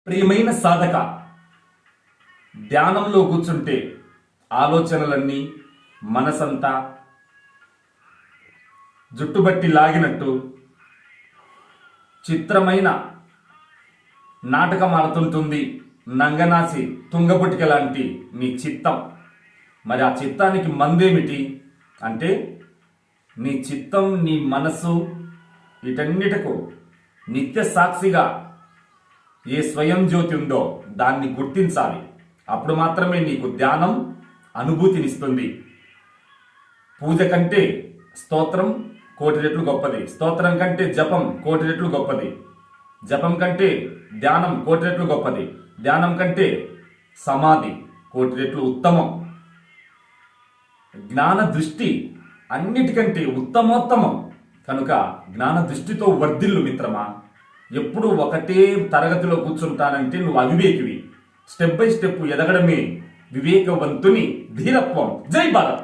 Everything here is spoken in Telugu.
ప్రియమైన సాధక, ధ్యానంలో కూర్చుంటే ఆలోచనలన్నీ మనసంతా జుట్టుబట్టి లాగినట్టు చిత్రమైన నాటకం ఆడుతుంటుంది. నంగనాసి తుంగపుటిక లాంటి నీ చిత్తం. మరి ఆ చిత్తానికి మందేమిటి అంటే నీ చిత్తం, నీ మనసు వీటన్నిటికు నిత్య సాక్షిగా ఏ స్వయం జ్యోతి ఉందో దాన్ని గుర్తించాలి. అప్పుడు మాత్రమే నీకు ధ్యానం అనుభూతినిస్తుంది. పూజ కంటే స్తోత్రం కోటి రెట్లు గొప్పది. స్తోత్రం కంటే జపం కోటి రెట్లు గొప్పది. జపం కంటే ధ్యానం కోటి రెట్లు గొప్పది. ధ్యానం కంటే సమాధి కోటి రెట్లు ఉత్తమం. జ్ఞాన దృష్టి అన్నిటికంటే ఉత్తమోత్తమం. కనుక జ్ఞాన దృష్టితో వర్ధిల్లు మిత్రమా. ఎప్పుడు ఒకటే తరగతిలో కూర్చుంటానంటే నువ్వు అవివేకివి. స్టెప్ బై స్టెప్ ఎదగడమే వివేకవంతుని ధీరత్వం. జై భారత్.